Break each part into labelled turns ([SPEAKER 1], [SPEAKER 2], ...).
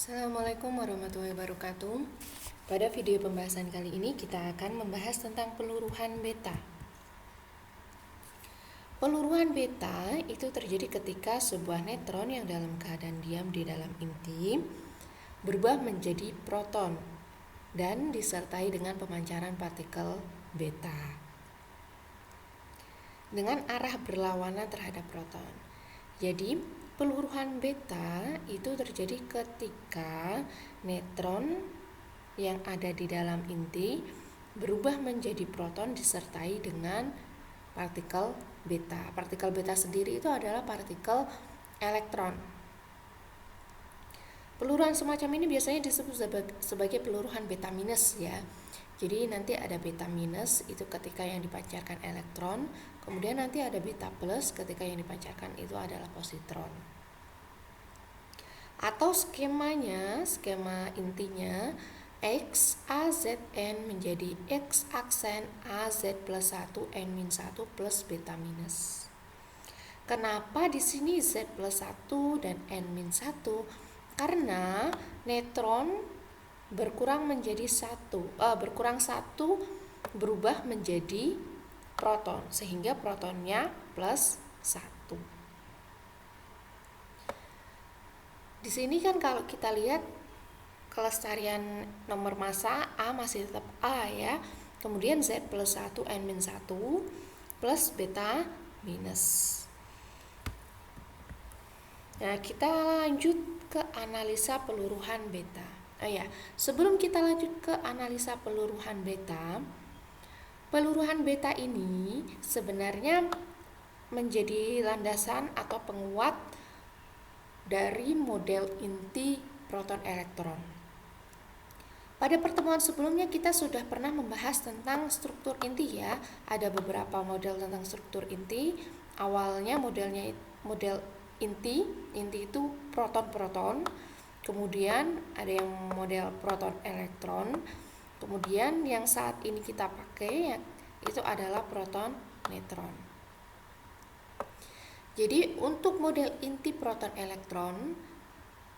[SPEAKER 1] Assalamualaikum warahmatullahi wabarakatuh. Pada video pembahasan kali ini kita akan membahas tentang peluruhan beta. Peluruhan beta itu terjadi ketika sebuah neutron yang dalam keadaan diam di dalam inti berubah menjadi proton dan disertai dengan pemancaran partikel beta dengan arah berlawanan terhadap proton. Jadi, peluruhan beta itu terjadi ketika neutron yang ada di dalam inti berubah menjadi proton disertai dengan partikel beta. Partikel beta sendiri itu adalah partikel elektron. Peluruhan semacam ini biasanya disebut sebagai peluruhan beta minus ya. Jadi nanti ada beta minus itu ketika yang dipancarkan elektron, kemudian nanti ada beta plus ketika yang dipancarkan itu adalah positron. Atau skema intinya X AZN menjadi X aksen AZ plus 1 N-1 plus beta minus. Kenapa di sini Z plus 1 dan N-1? Karena neutron berkurang satu berubah menjadi proton sehingga protonnya plus 1. Di sini kan kalau kita lihat kelestarian nomor massa A masih tetap A ya. Kemudian Z plus 1 N-1 plus beta minus. Nah, kita lanjut ke analisa peluruhan beta. Sebelum kita lanjut ke analisa peluruhan beta ini sebenarnya menjadi landasan atau penguat dari model inti proton elektron. Pada pertemuan sebelumnya kita sudah pernah membahas tentang struktur inti ya. Ada beberapa model tentang struktur inti. Awalnya model inti itu proton-proton. Kemudian ada yang model proton elektron. Kemudian yang saat ini kita pakai itu adalah proton neutron. Jadi untuk model inti proton elektron,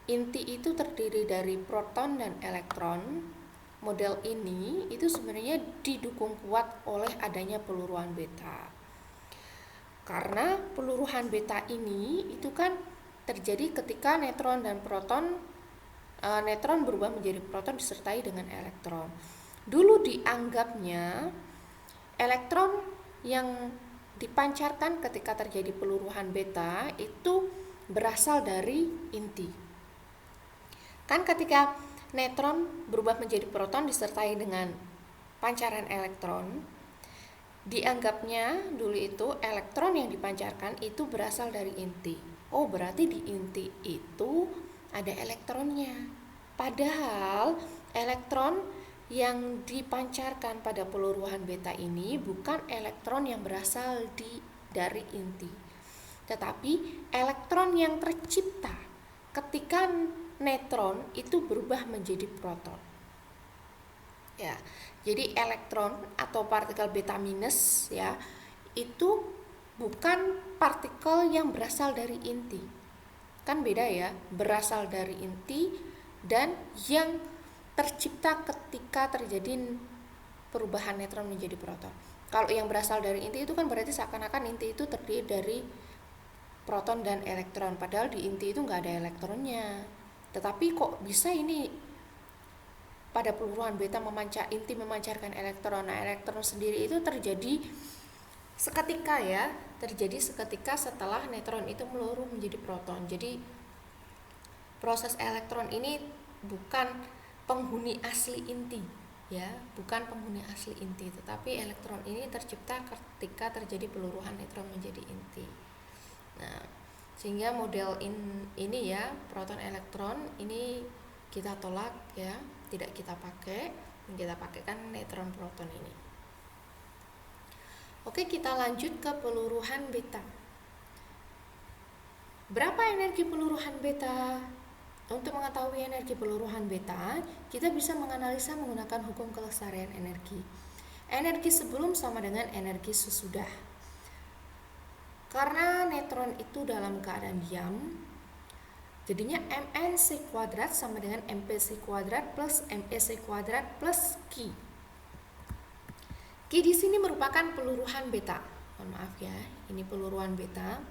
[SPEAKER 1] inti itu terdiri dari proton dan elektron. Model ini itu sebenarnya didukung kuat oleh adanya peluruhan beta. Karena peluruhan beta ini itu kan terjadi ketika neutron dan neutron berubah menjadi proton disertai dengan elektron. Dulu dianggapnya elektron yang dipancarkan ketika terjadi peluruhan beta itu berasal dari inti. Kan ketika neutron berubah menjadi proton disertai dengan pancaran elektron, dianggapnya dulu itu elektron yang dipancarkan itu berasal dari inti. Oh, berarti di inti itu ada elektronnya. Padahal elektron yang dipancarkan pada peluruhan beta ini bukan elektron yang berasal dari inti, tetapi elektron yang tercipta ketika neutron itu berubah menjadi proton. Ya, jadi elektron atau partikel beta minus ya itu bukan partikel yang berasal dari inti. Kan beda ya, berasal dari inti dan yang tercipta ketika terjadi perubahan neutron menjadi proton. Kalau yang berasal dari inti itu kan berarti seakan-akan inti itu terdiri dari proton dan elektron, padahal di inti itu nggak ada elektronnya. Tetapi kok bisa ini pada peluruhan beta inti memancarkan elektron. Nah, elektron sendiri itu terjadi seketika setelah neutron itu meluruh menjadi proton. Jadi proses elektron ini bukan penghuni asli inti ya, tetapi elektron ini tercipta ketika terjadi peluruhan neutron menjadi inti. Nah, sehingga model ini ya, proton elektron ini kita tolak ya, tidak kita pakai. Yang kita pakai kan neutron proton ini. Oke, kita lanjut ke peluruhan beta. Berapa energi peluruhan beta? Untuk mengetahui energi peluruhan beta, kita bisa menganalisa menggunakan hukum kelestarian energi. Energi sebelum sama dengan energi sesudah. Karena neutron itu dalam keadaan diam, Jadinya MnC kuadrat sama dengan MpC kuadrat plus MEC kuadrat plus Q. Q di sini merupakan peluruhan beta. Mohon maaf ya, ini peluruhan beta.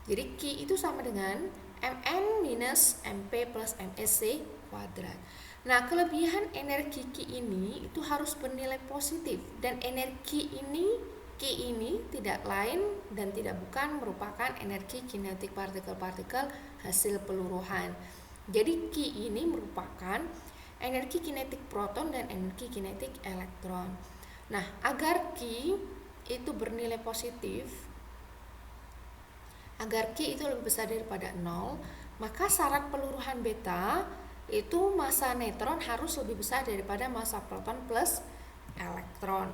[SPEAKER 1] Jadi Q itu sama dengan Mn minus Mp plus MEC kuadrat. Nah, kelebihan energi Q ini itu harus bernilai positif, dan energi Q ini tidak lain dan tidak bukan merupakan energi kinetik partikel-partikel hasil peluruhan. Jadi Q ini merupakan energi kinetik proton dan energi kinetik elektron. Nah, agar Q itu bernilai positif, agar Q itu lebih besar daripada 0, maka syarat peluruhan beta itu massa neutron harus lebih besar daripada massa proton plus elektron.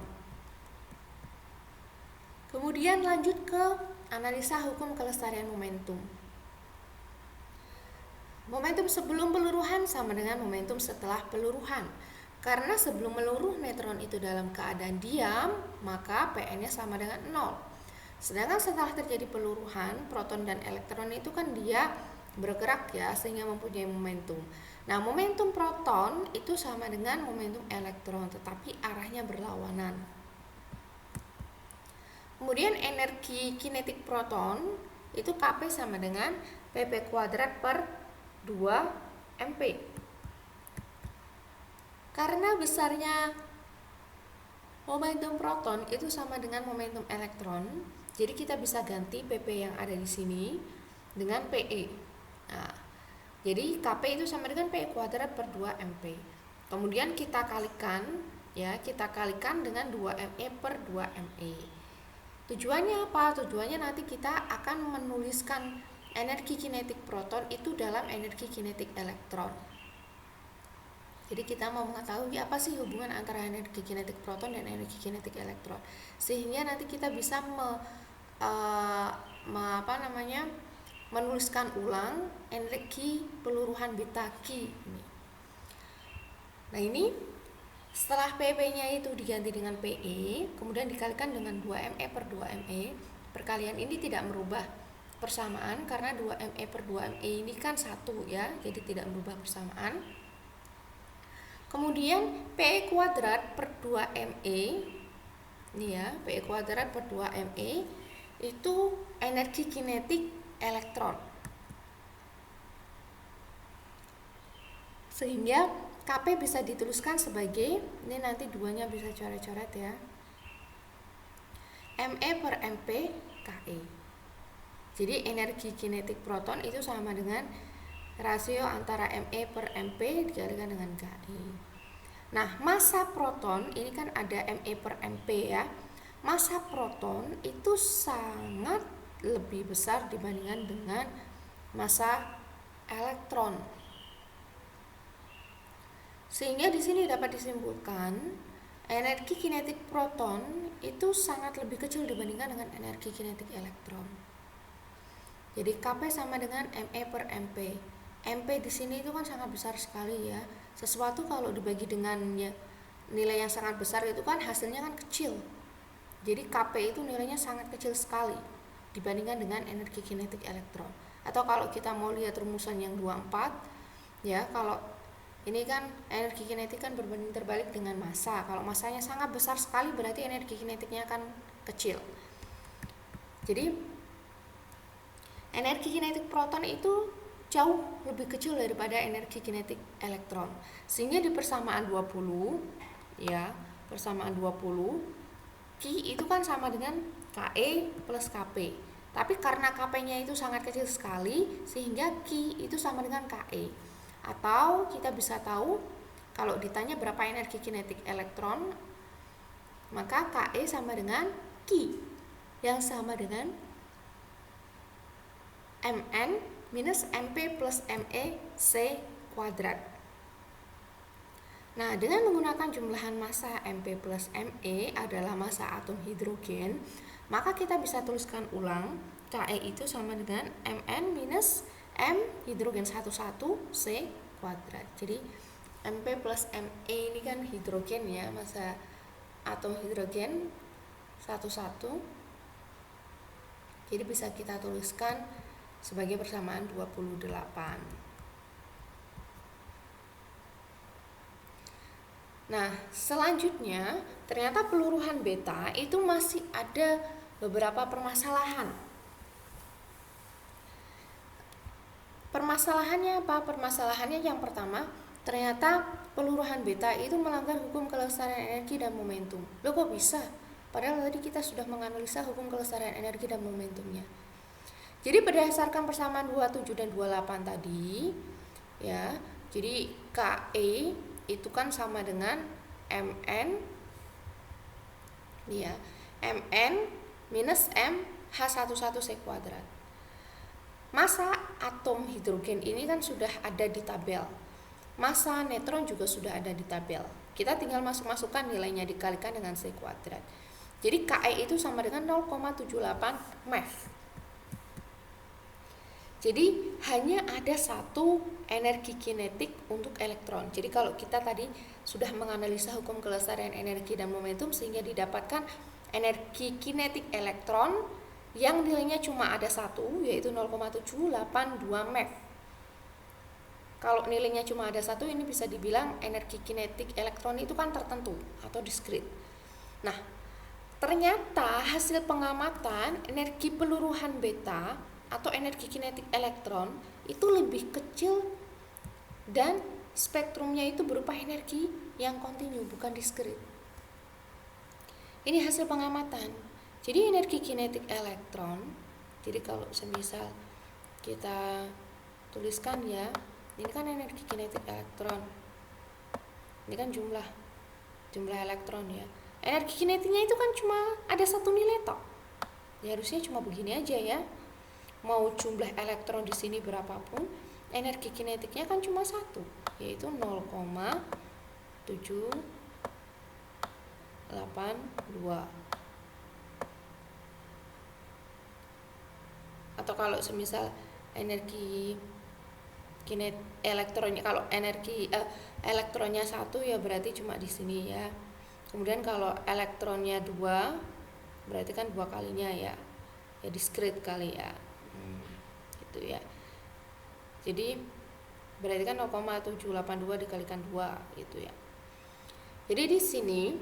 [SPEAKER 1] Kemudian lanjut ke analisa hukum kelestarian momentum. Momentum sebelum peluruhan sama dengan momentum setelah peluruhan. Karena sebelum meluruh neutron itu dalam keadaan diam, maka Pn-nya sama dengan 0. Sedangkan setelah terjadi peluruhan, proton dan elektron itu kan dia bergerak ya, sehingga mempunyai momentum. Nah, momentum proton itu sama dengan momentum elektron, tetapi arahnya berlawanan. Kemudian energi kinetik proton itu Kp sama dengan Pp kuadrat per 2 Mp. Karena besarnya momentum proton itu sama dengan momentum elektron, jadi kita bisa ganti Pp yang ada di sini dengan Pe. Nah, jadi Kp itu sama dengan P kuadrat per 2 Mp. Kemudian kita kalikan ya, kita kalikan dengan 2Me per 2Me. Tujuannya apa? Tujuannya nanti kita akan menuliskan energi kinetik proton itu dalam energi kinetik elektron. Jadi kita mau mengetahui apa sih hubungan antara energi kinetik proton dan energi kinetik elektron, sehingga nanti kita bisa menuliskan ulang energi peluruhan beta Q ini. Nah, ini setelah PP-nya itu diganti dengan PE, kemudian dikalikan dengan 2Me per 2Me. Perkalian ini tidak merubah persamaan karena 2Me per 2Me ini kan 1 ya, jadi tidak merubah persamaan. Kemudian PE kuadrat per 2Me, ini ya, PE kuadrat per 2Me itu energi kinetik elektron. Sehingga Kp bisa dituliskan sebagai, ini nanti duanya bisa coret-coret ya, Me per Mp Ke. Jadi energi kinetik proton itu sama dengan rasio antara Me per Mp dikalikan dengan Ke. Nah, massa proton ini kan ada Me per Mp ya. Massa proton itu sangat lebih besar dibandingkan dengan massa elektron. Sehingga di sini dapat disimpulkan energi kinetik proton itu sangat lebih kecil dibandingkan dengan energi kinetik elektron. Jadi Kp sama dengan Me per Mp. Mp di sini itu kan sangat besar sekali ya. Sesuatu kalau dibagi dengan nilai yang sangat besar itu kan hasilnya kan kecil. Jadi Kp itu nilainya sangat kecil sekali dibandingkan dengan energi kinetik elektron. Atau kalau kita mau lihat rumusan yang 24 ya, kalau ini kan energi kinetik kan berbanding terbalik dengan massa. Kalau massanya sangat besar sekali berarti energi kinetiknya akan kecil. Jadi energi kinetik proton itu jauh lebih kecil daripada energi kinetik elektron. Sehingga di persamaan 20 ya, persamaan 20 Q itu kan sama dengan Ke plus Kp. Tapi karena Kp-nya itu sangat kecil sekali sehingga Q itu sama dengan Ke. Atau kita bisa tahu kalau ditanya berapa energi kinetik elektron, maka Ke sama dengan Q yang sama dengan Mn minus Mp plus MEC kuadrat. Nah, dengan menggunakan jumlahan massa Mp plus Me adalah massa atom hidrogen, maka kita bisa tuliskan ulang Ke itu sama dengan Mn minus M hidrogen 11 C kuadrat. Jadi Mp plus Me ini kan hidrogen ya, massa atom hidrogen 11. Jadi bisa kita tuliskan sebagai persamaan 28. Nah, selanjutnya ternyata peluruhan beta itu masih ada beberapa permasalahan. Permasalahannya apa? Permasalahannya yang pertama, ternyata peluruhan beta itu melanggar hukum kelestarian energi dan momentum. Loh, kok bisa? Padahal tadi kita sudah menganalisa hukum kelestarian energi dan momentumnya. Jadi berdasarkan persamaan 27 dan 28 tadi, ya, jadi KE itu kan sama dengan Mn, ya, Mn minus M H11 C kuadrat. Massa atom hidrogen ini kan sudah ada di tabel. Massa neutron juga sudah ada di tabel. Kita tinggal masuk-masukkan nilainya dikalikan dengan C kuadrat. Jadi KE itu sama dengan 0,78 MeV. Jadi hanya ada satu energi kinetik untuk elektron. Jadi kalau kita tadi sudah menganalisa hukum kelestarian energi dan momentum sehingga didapatkan energi kinetik elektron yang nilainya cuma ada satu, yaitu 0,782 MeV. Kalau nilainya cuma ada satu, ini bisa dibilang energi kinetik elektron itu kan tertentu atau diskrit. Nah, ternyata hasil pengamatan energi peluruhan beta atau energi kinetik elektron itu lebih kecil dan spektrumnya itu berupa energi yang kontinu, bukan diskrit. Ini hasil pengamatan. Jadi energi kinetik elektron, jadi kalau semisal kita tuliskan ya, ini kan energi kinetik elektron, ini kan jumlah elektron ya. Energi kinetiknya itu kan cuma ada satu nilai tok. Ya harusnya cuma begini aja ya. Mau jumlah elektron di sini berapapun, energi kinetiknya kan cuma satu, yaitu 0,782. Atau kalau semisal energi elektronnya, kalau energi elektronnya satu ya berarti cuma di sini ya. Kemudian kalau elektronnya 2 berarti kan 2 kalinya ya diskrit kali ya. Gitu ya. Jadi berarti kan 0,782 dikalikan 2 gitu ya. Jadi di sini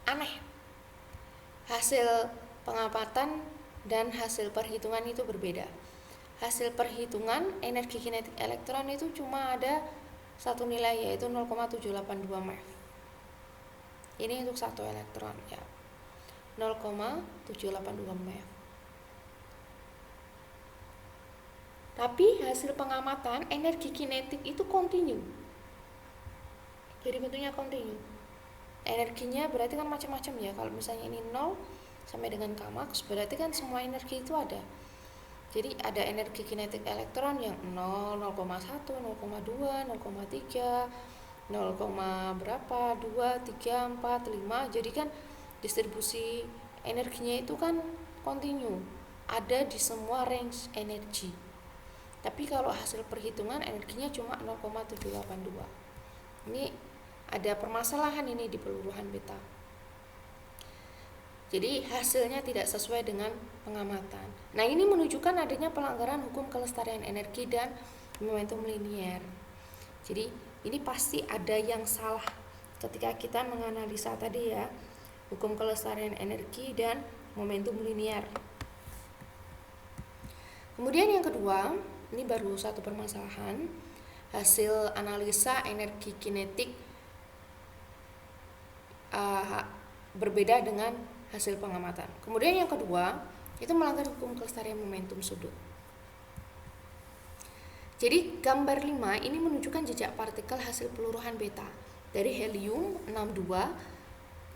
[SPEAKER 1] aneh. Hasil pengamatan dan hasil perhitungan itu berbeda. Hasil perhitungan energi kinetik elektron itu cuma ada satu nilai, yaitu 0,782 MeV. Ini untuk satu elektron ya, 0,782 MeV. Tapi hasil pengamatan energi kinetik itu kontinu. Jadi bentuknya kontinu. Energinya berarti kan macam-macam ya. Kalau misalnya ini 0 sampai dengan Kmax, berarti kan semua energi itu ada. Jadi ada energi kinetik elektron yang 0, 0,1, 0,2, 0,3, 0, berapa, 2, 3, 4, 5. Jadi kan distribusi energinya itu kan kontinu, ada di semua range energi. Tapi kalau hasil perhitungan energinya cuma 0,782. Ini ada permasalahan ini di peluruhan beta. Jadi hasilnya tidak sesuai dengan pengamatan. Nah, ini menunjukkan adanya pelanggaran hukum kelestarian energi dan momentum linier. Jadi ini pasti ada yang salah ketika kita menganalisa tadi ya, hukum kelestarian energi dan momentum linier. Kemudian yang kedua, ini baru satu permasalahan, hasil analisa energi kinetik berbeda dengan hasil pengamatan. Kemudian yang kedua, itu melanggar hukum kelestarian momentum sudut. Jadi gambar 5 ini menunjukkan jejak partikel hasil peluruhan beta dari helium 62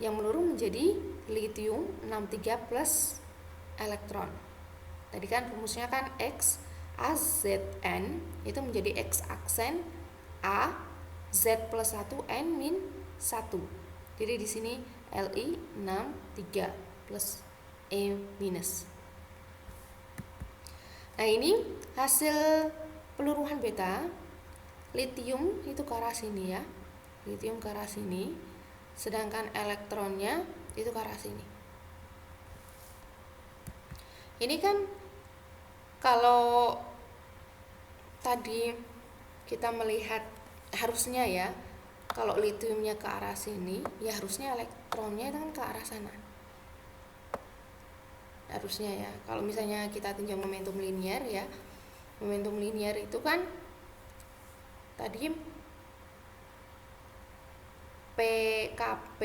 [SPEAKER 1] yang meluru menjadi lithium 63 plus elektron. Tadi kan rumusnya kan X A Z N itu menjadi X aksen A Z plus 1 N min 1. Jadi di sini Li 63 plus E minus. Nah, ini hasil peluruhan beta. Lithium itu ke arah sini ya. Lithium ke arah sini, sedangkan elektronnya itu ke arah sini. Ini kan Kalau tadi kita melihat harusnya ya, kalau litiumnya ke arah sini, ya harusnya elektronnya itu kan ke arah sana. Harusnya ya. Kalau misalnya kita tinjau momentum linier ya, momentum linier itu kan tadi PKP,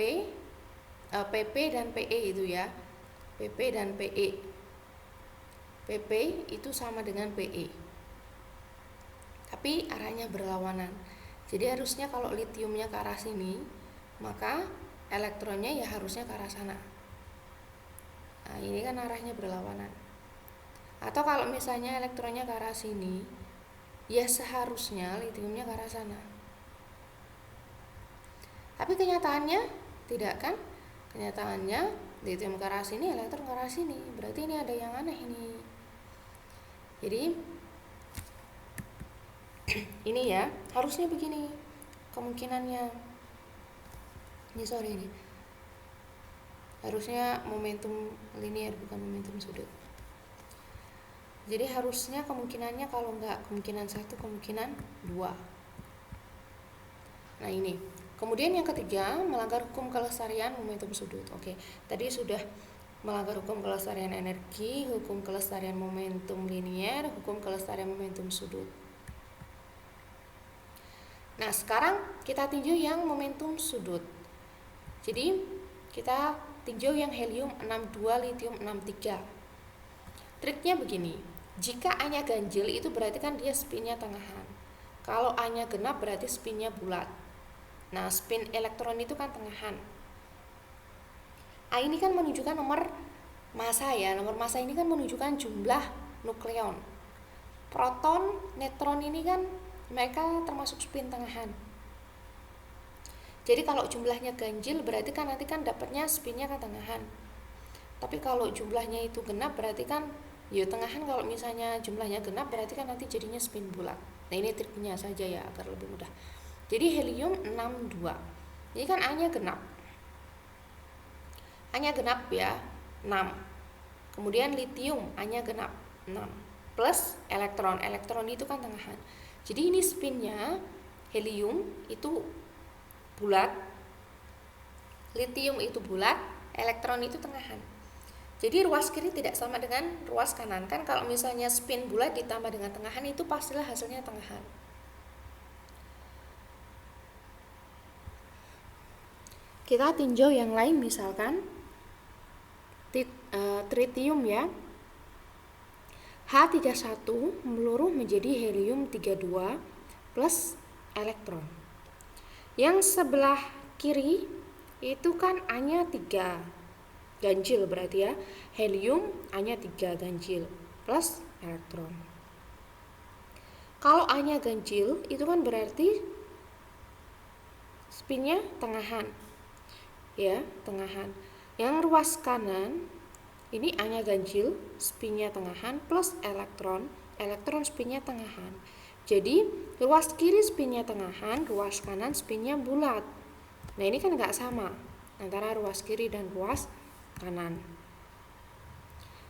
[SPEAKER 1] PP dan PE itu ya. PP dan PE. PP itu sama dengan PE. Tapi arahnya berlawanan. Jadi harusnya kalau litiumnya ke arah sini, maka elektronnya ya harusnya ke arah sana. Nah, ini kan arahnya berlawanan. Atau kalau misalnya elektronnya ke arah sini, ya seharusnya litiumnya ke arah sana. Tapi kenyataannya tidak kan? Kenyataannya litium ke arah sini, elektron ke arah sini. Berarti ini ada yang aneh ini. Jadi ini ya, harusnya begini kemungkinannya. Ini harusnya momentum linier bukan momentum sudut. Jadi harusnya kemungkinannya kalau enggak kemungkinan 1, kemungkinan 2. Nah ini. Kemudian yang ketiga, melanggar hukum kelestarian momentum sudut. Oke, tadi sudah melanggar hukum kelestarian energi, hukum kelestarian momentum linier, hukum kelestarian momentum sudut. Nah, sekarang kita tinjau yang momentum sudut. Jadi, kita tinjau yang helium 62, litium 63. Triknya begini, jika A-nya ganjil itu berarti kan dia spinnya tengahan. Kalau A-nya genap berarti spinnya bulat. Nah, spin elektron itu kan tengahan. A ini kan menunjukkan nomor massa ya. Nomor massa ini kan menunjukkan jumlah nukleon. Proton, neutron ini kan mereka termasuk spin tengahan. Jadi kalau jumlahnya ganjil berarti kan nanti kan dapatnya spinnya kan tengahan. Tapi kalau jumlahnya itu genap berarti kan ya tengahan. Kalau misalnya jumlahnya genap berarti kan nanti jadinya spin bulat. Nah ini triknya saja ya agar lebih mudah. Jadi helium 62. Ini kan A-nya genap. A-nya genap ya 6. Kemudian litium A-nya genap 6 plus elektron. Elektron itu kan tengahan. Jadi ini spinnya helium itu bulat, litium itu bulat, elektron itu tengahan. Jadi ruas kiri tidak sama dengan ruas kanan. Kan kalau misalnya spin bulat ditambah dengan tengahan itu pastilah hasilnya tengahan. Kita tinjau yang lain misalkan tritium ya. H31 meluruh menjadi helium 32 plus elektron. Yang sebelah kiri itu kan A-nya 3 ganjil berarti ya. Helium A-nya 3 ganjil plus elektron. Kalau A-nya ganjil itu kan berarti spinnya tengahan. Ya, tengahan. Yang ruas kanan ini A-nya ganjil, spinnya tengahan plus elektron, elektron spinnya tengahan. Jadi ruas kiri spinnya tengahan, ruas kanan spinnya bulat. Nah ini kan nggak sama antara ruas kiri dan ruas kanan.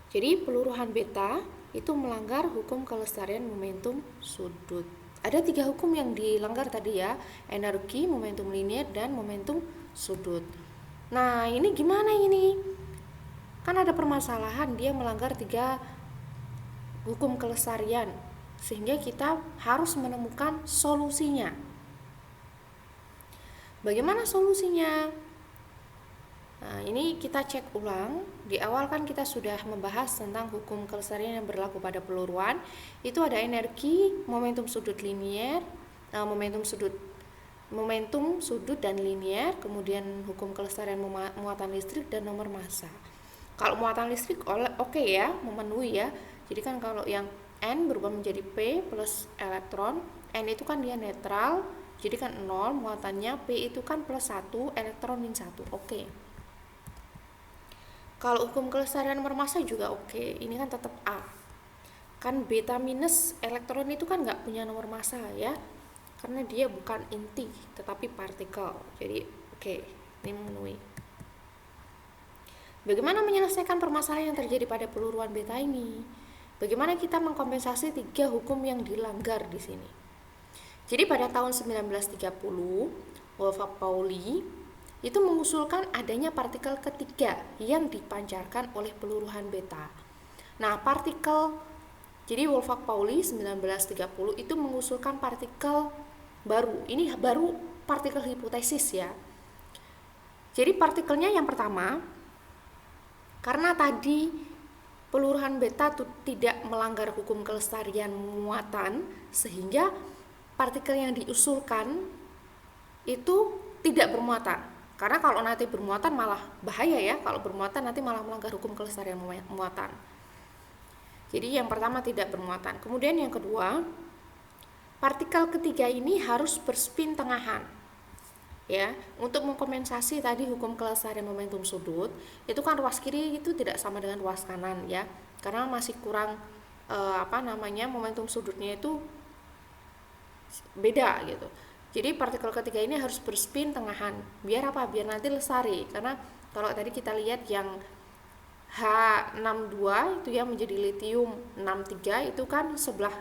[SPEAKER 1] Jadi peluruhan beta itu melanggar hukum kelestarian momentum sudut. Ada 3 hukum yang dilanggar tadi ya, energi, momentum linier, dan momentum sudut. Nah ini gimana ini? Kan ada permasalahan, dia melanggar 3 hukum kelestarian, sehingga kita harus menemukan solusinya. Bagaimana solusinya? Nah, ini kita cek ulang. Di awal kan kita sudah membahas tentang hukum kelestarian yang berlaku pada peluruan. Itu ada energi, momentum sudut linier, momentum sudut dan linier, kemudian hukum kelestarian muatan listrik dan nomor massa. Kalau muatan listrik oke ya, memenuhi ya. Jadi kan kalau yang N berubah menjadi P plus elektron, N itu kan dia netral, jadi kan 0 muatannya, P itu kan plus 1, elektron min 1. Oke. Kalau hukum kelestarian nomor massa juga oke. Ini kan tetap A. Kan beta minus elektron itu kan nggak punya nomor massa ya, karena dia bukan inti tetapi partikel. Jadi oke, ini memenuhi. Bagaimana menyelesaikan permasalahan yang terjadi pada peluruan beta ini? Bagaimana kita mengkompensasi 3 hukum yang dilanggar di sini? Jadi pada tahun 1930, Wolfgang Pauli itu mengusulkan adanya partikel ketiga yang dipancarkan oleh peluruhan beta. Nah, jadi Wolfgang Pauli 1930 itu mengusulkan partikel baru. Ini baru partikel hipotesis ya. Jadi partikelnya yang pertama, karena tadi peluruhan beta tidak melanggar hukum kelestarian muatan, sehingga partikel yang diusulkan itu tidak bermuatan. Karena kalau nanti bermuatan malah bahaya ya, kalau bermuatan nanti malah melanggar hukum kelestarian muatan. Jadi yang pertama tidak bermuatan. Kemudian yang kedua, partikel ketiga ini harus berspin tengahan. Ya, untuk mengkompensasi tadi hukum kelestarian momentum sudut, itu kan ruas kiri itu tidak sama dengan ruas kanan ya. Karena masih kurang momentum sudutnya itu beda gitu. Jadi partikel ketiga ini harus berspin tengahan. Biar apa? Biar nanti lestari. Karena kalau tadi kita lihat yang H62 itu ya menjadi litium 63 itu kan sebelah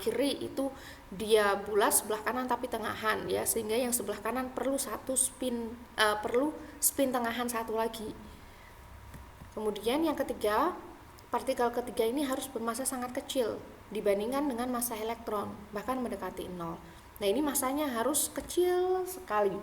[SPEAKER 1] kiri itu dia bulat, sebelah kanan tapi tengahan ya, sehingga yang sebelah kanan perlu spin tengahan satu lagi. Kemudian yang ketiga, partikel ketiga ini harus bermassa sangat kecil dibandingkan dengan massa elektron, bahkan mendekati 0. Nah, ini massanya harus kecil sekali.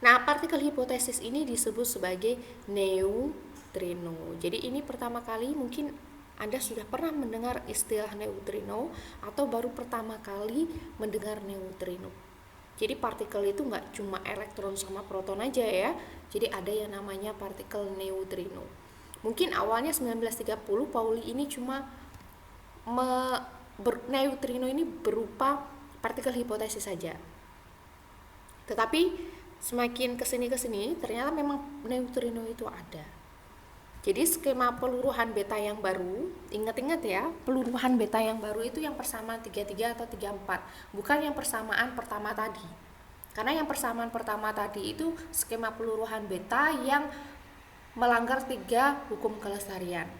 [SPEAKER 1] Nah, partikel hipotesis ini disebut sebagai neutrino. Jadi ini pertama kali mungkin Anda sudah pernah mendengar istilah neutrino atau baru pertama kali mendengar neutrino. Jadi partikel itu nggak cuma elektron sama proton aja ya. Jadi ada yang namanya partikel neutrino. Mungkin awalnya 1930 Pauli ini cuma neutrino ini berupa partikel hipotesis saja. Tetapi semakin kesini ternyata memang neutrino itu ada. Jadi skema peluruhan beta yang baru, ingat-ingat ya, peluruhan beta yang baru itu yang persamaan 33 atau 34, bukan yang persamaan pertama tadi. Karena yang persamaan pertama tadi itu skema peluruhan beta yang melanggar 3 hukum kelestarian.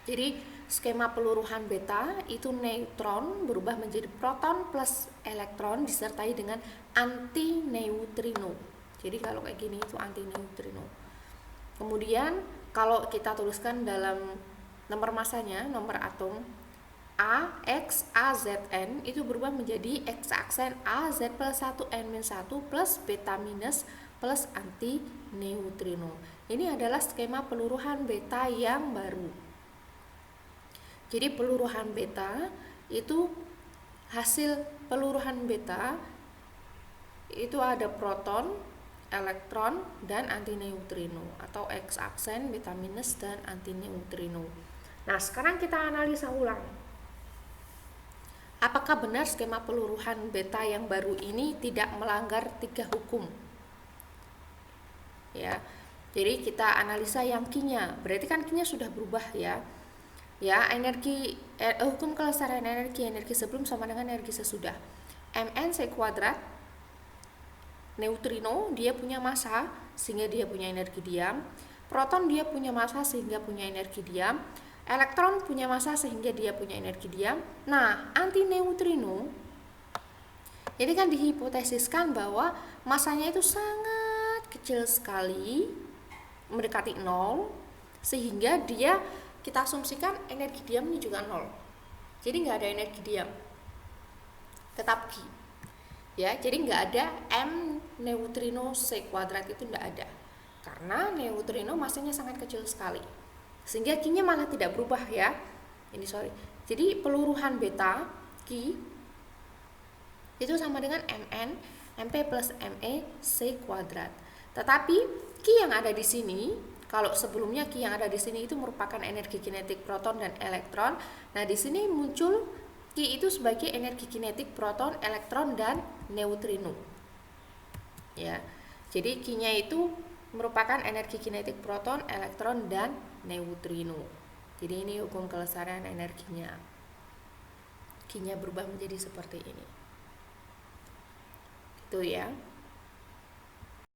[SPEAKER 1] Jadi skema peluruhan beta itu neutron berubah menjadi proton plus elektron disertai dengan anti neutrino. Jadi kalau kayak gini itu anti neutrino. Kemudian kalau kita tuliskan dalam nomor massanya, nomor atom A, X, A, Z, N itu berubah menjadi X aksen A, Z plus 1, N minus 1 plus beta minus plus anti neutrino. Ini adalah skema peluruhan beta yang baru. Jadi peluruhan beta itu hasil peluruhan beta itu ada proton, elektron, dan antineutrino atau X aksen, beta minus, dan antineutrino. Nah, sekarang kita analisa ulang. Apakah benar skema peluruhan beta yang baru ini tidak melanggar 3 hukum? Ya, jadi kita analisa yang Q-nya. Berarti kan Q-nya sudah berubah ya. Ya, hukum kelestarian energi sebelum sama dengan energi sesudah. Mn C kuadrat. Neutrino dia punya massa sehingga dia punya energi diam. Proton dia punya massa sehingga punya energi diam. Elektron punya massa sehingga dia punya energi diam. Nah, antineutrino jadi kan dihipotesiskan bahwa massanya itu sangat kecil sekali, mendekati 0, sehingga dia kita asumsikan energi diamnya juga 0. Jadi nggak ada energi diam, tetap Q. Ya, jadi nggak ada M neutrino C kuadrat itu nggak ada, karena neutrino massanya sangat kecil sekali, sehingga Q-nya malah tidak berubah ya. Jadi peluruhan beta Q itu sama dengan Mn Mp plus Me C kuadrat. Tetapi Q yang ada di sini, kalau sebelumnya Q yang ada di sini itu merupakan energi kinetik proton dan elektron. Nah, di sini muncul Q itu sebagai energi kinetik proton, elektron, dan neutrino. Ya. Jadi Q-nya itu merupakan energi kinetik proton, elektron, dan neutrino. Jadi ini hukum kelestarian energinya. Q-nya berubah menjadi seperti ini. Itu ya.